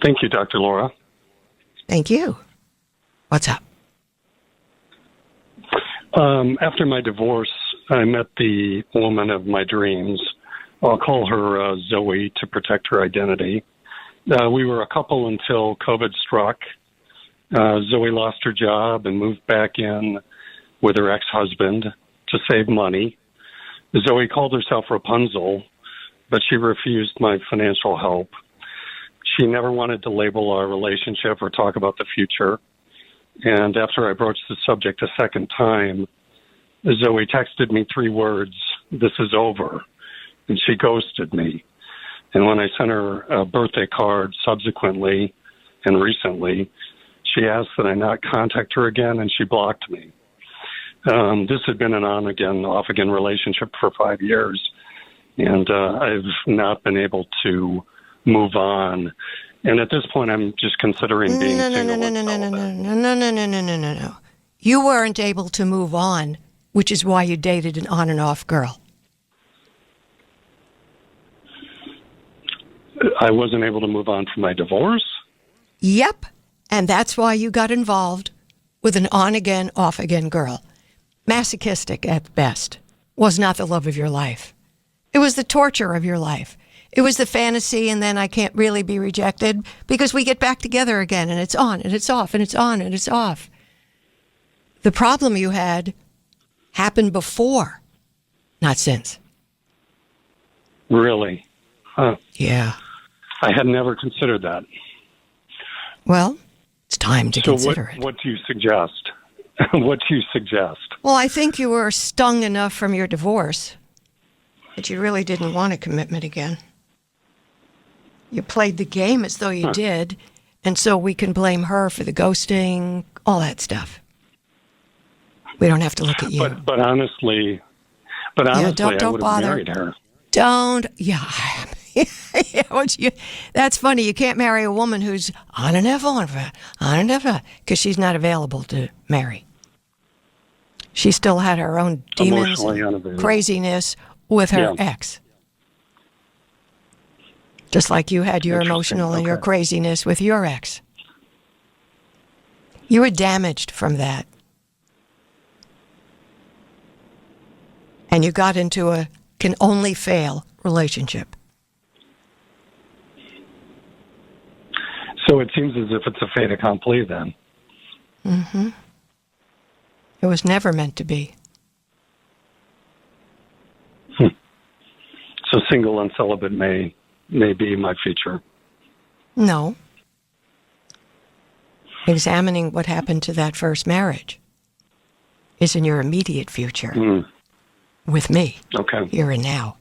Thank you, Dr. Laura. Thank you. What's up? After my divorce, I met the woman of my dreams. I'll call her Zoe to protect her identity. We were a couple until COVID struck. Zoe lost her job and moved back in with her ex-husband to save money. Zoe called herself Rapunzel, but she refused my financial help. She never wanted to label our relationship or talk about the future. And after I broached the subject a second time, Zoe texted me 3 words, "This is over," and she ghosted me. And when I sent her a birthday card subsequently and recently, she asked that I not contact her again, and she blocked me. This had been an on-again, off-again relationship for 5 years, and I've not been able to move on. And at this point, I'm just considering being single. No. You weren't able to move on, which is why you dated an on and off girl. I wasn't able to move on from my divorce? Yep. And that's why you got involved with an on-again, off-again girl. Masochistic at best. Was not the love of your life. It was the torture of your life. It was the fantasy, and then I can't really be rejected because we get back together again, and it's on, and it's off, and it's on, and it's off. The problem you had happened before, not since. Really? Huh. Yeah. I had never considered that. Well, it's time to consider it. What do you suggest? What do you suggest? Well, I think you were stung enough from your divorce that you really didn't want a commitment again. You played the game as though you did, and so we can blame her for the ghosting, all that stuff. We don't have to look at you. But honestly, I would have married her. Don't. Yeah. That's funny. You can't marry a woman who's on and off, because she's not available to marry. She still had her own demons, craziness with her ex. Just like you had your emotional and your craziness with your ex. You were damaged from that. And you got into a can only fail relationship. So it seems as if it's a fait accompli then. Mm-hmm. It was never meant to be. So single and celibate may be my future. No. Examining what happened to that first marriage is in your immediate future. With me. Okay. Here and now.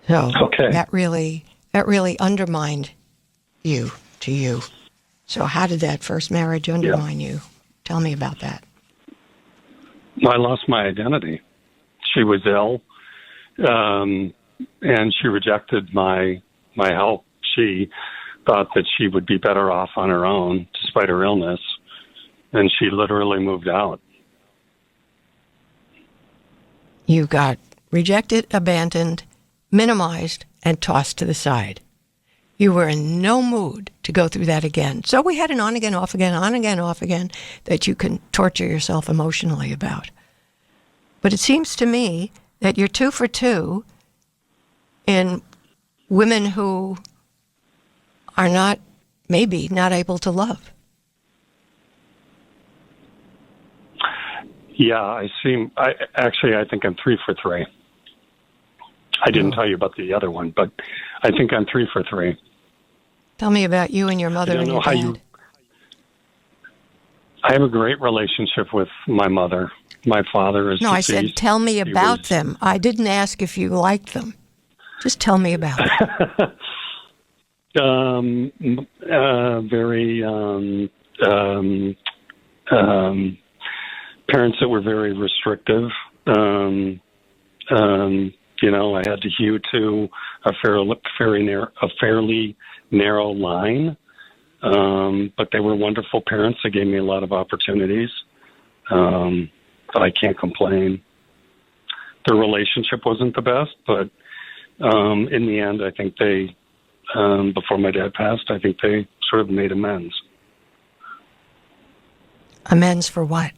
So that really undermined you to you. So how did that first marriage undermine you? Tell me about that. I lost my identity. She was ill, and she rejected my help. She thought that she would be better off on her own, despite her illness, and she literally moved out. You got rejected, abandoned, minimized, and tossed to the side. You were in no mood to go through that again. So we had an on again, off again, on again, off again that you can torture yourself emotionally about. But it seems to me that you're 2 for 2 in women who are not able to love. Yeah, I think I'm 3 for 3. I didn't tell you about the other one, but I think I'm 3 for 3. Tell me about you and your mother and your dad. I have a great relationship with my mother. My father is deceased. I said tell me about them. I didn't ask if you liked them. Just tell me about them. Parents that were very restrictive. I had to hew to a fairly narrow line. But they were wonderful parents. They gave me a lot of opportunities. But I can't complain. Their relationship wasn't the best, but in the end, I think they before my dad passed. I think they sort of made amends. Amends for what?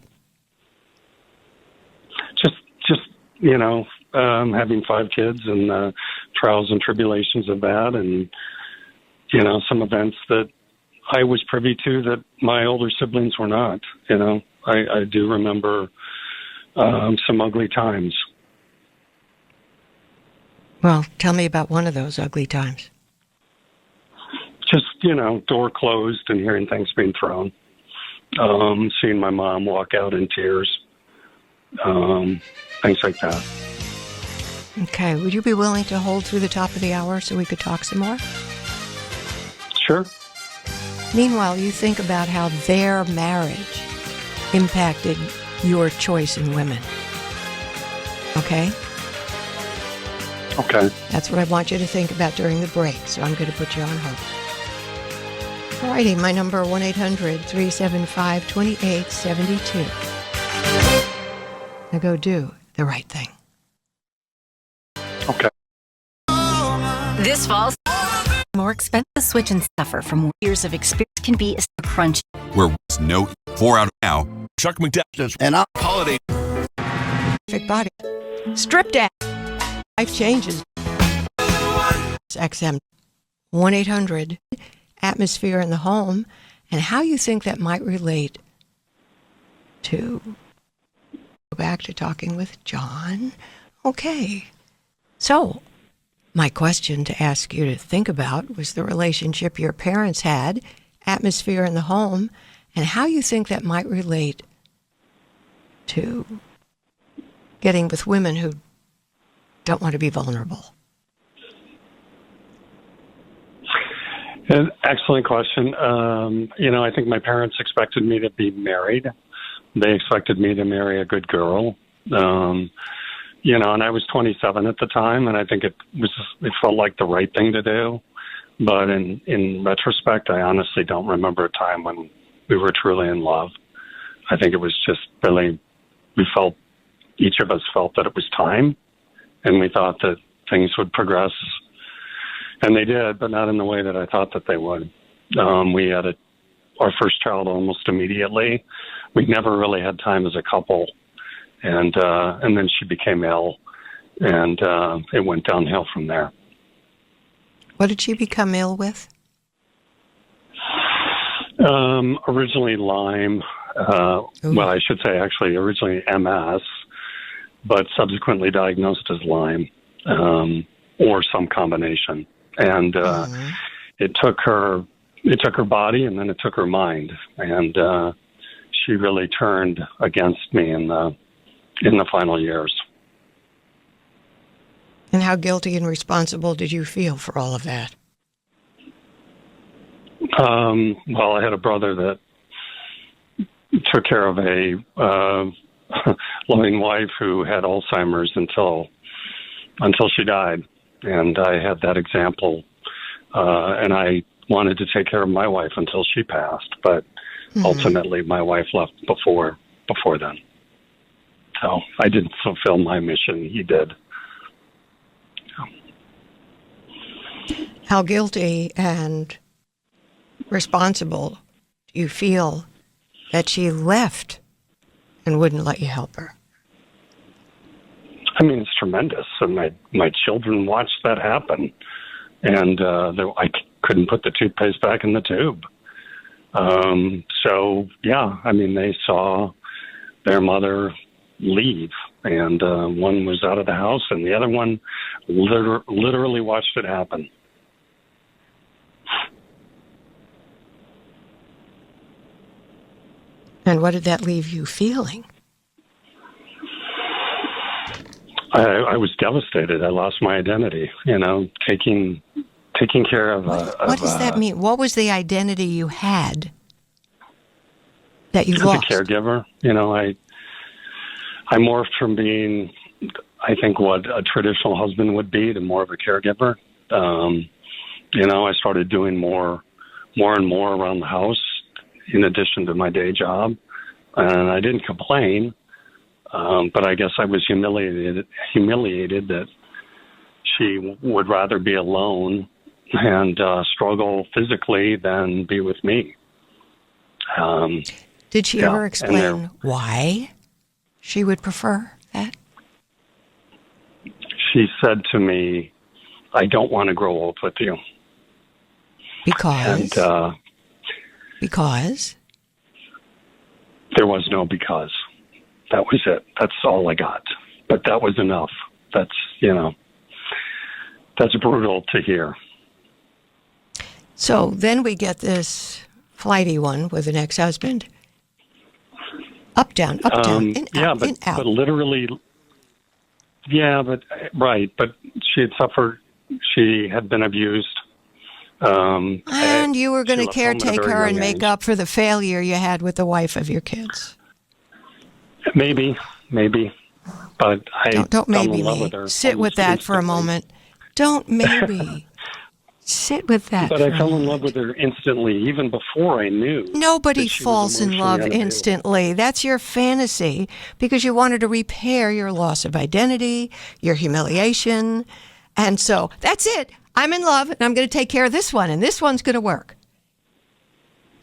Just having 5 kids and trials and tribulations of that, and some events that I was privy to that my older siblings were not. I do remember some ugly times. Well, tell me about one of those ugly times. Just, door closed and hearing things being thrown. Seeing my mom walk out in tears. Things like that. Okay. Would you be willing to hold through the top of the hour so we could talk some more? Sure. Meanwhile, you think about how their marriage impacted your choice in women. Okay? Okay. That's what I want you to think about during the break, so I'm going to put you on hold. All righty, my number 1-800-375-2872. Now go do the right thing. Okay. This fall, more expensive switch and suffer from years of experience can be a crunch. Where was no 4 out now. Chuck McDuffie and a holiday. Perfect body. Strip down. Life changes. XM 1-800 atmosphere in the home, and how you think that might relate to go back to talking with John. Okay. So, my question to ask you to think about was the relationship your parents had, atmosphere in the home, and how you think that might relate to getting with women who don't want to be vulnerable. An excellent question. I think my parents expected me to be married. They expected me to marry a good girl. And I was 27 at the time, and I think it felt like the right thing to do. But in retrospect, I honestly don't remember a time when we were truly in love. I think it was just really, each of us felt that it was time, and we thought that things would progress. And they did, but not in the way that I thought that they would. We had our first child almost immediately. We never really had time as a couple. And then she became ill, and it went downhill from there. What did she become ill with? Originally Lyme. Well, I should say actually originally MS, but subsequently diagnosed as Lyme, or some combination. And it took her body, and then it took her mind, and she really turned against me in the final years. And how guilty and responsible did you feel for all of that? Well, I had a brother that took care of a loving wife who had Alzheimer's until she died. And I had that example, and I wanted to take care of my wife until she passed. But ultimately, my wife left before then. So I didn't fulfill my mission. He did. How guilty and responsible do you feel that she left and wouldn't let you help her? I mean, it's tremendous. And my children watched that happen. And I couldn't put the toothpaste back in the tube. So, yeah, I mean, they saw their mother leave. And one was out of the house, and the other one literally watched it happen. And what did that leave you feeling? I was devastated. I lost my identity, taking care of what does that mean? What was the identity you had that you lost? As a caregiver, I morphed from being, I think, what a traditional husband would be to more of a caregiver. I started doing more and more around the house in addition to my day job. And I didn't complain, but I guess I was humiliated that she would rather be alone and struggle physically than be with me. Did she yeah, ever explain why she would prefer that? She said to me, I don't want to grow old with you. Because? And because? there was no because. That was it. That's all I got. But that was enough. That's, that's brutal to hear. So then we get this flighty one with an ex-husband. Up, down, in, out, in, out. But literally, right. But she had suffered, she had been abused. And you were going to caretake her and make age. up for the failure you had with the wife of your kids. Maybe. But I don't fell maybe in love me. with her. Sit with that for a moment. Don't maybe. Sit with that. But I fell in love with her instantly, even before I knew. Nobody falls in love instantly. That's your fantasy because you wanted to repair your loss of identity, your humiliation. And so that's it. I'm in love and I'm going to take care of this one and this one's going to work.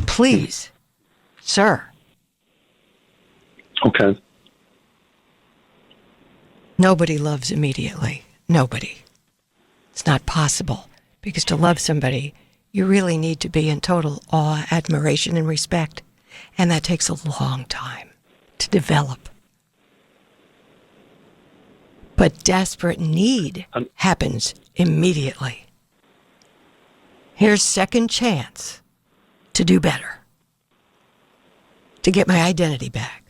Please, sir. Okay. Nobody loves immediately. Nobody. It's not possible. Because to love somebody, you really need to be in total awe, admiration, and respect. And that takes a long time to develop. But desperate need happens immediately. Here's second chance to do better. To get my identity back.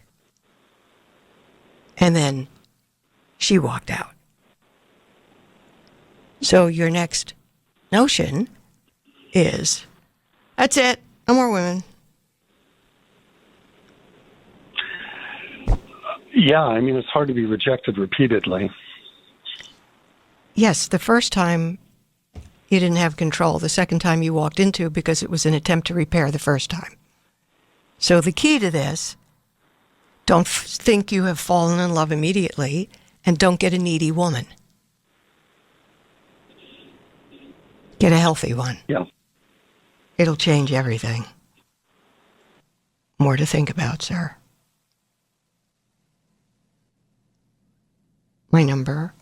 And then she walked out. So your next notion is, that's it, no more women. Yeah, I mean, it's hard to be rejected repeatedly. Yes, the first time you didn't have control. The second time you walked into because it was an attempt to repair the first time. So the key to this, don't think you have fallen in love immediately and don't get a needy woman. Get a healthy one. Yeah. It'll change everything. More to think about, sir. My number,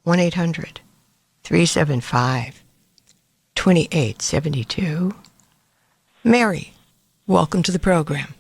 1-800-375-2872. Mary, welcome to the program.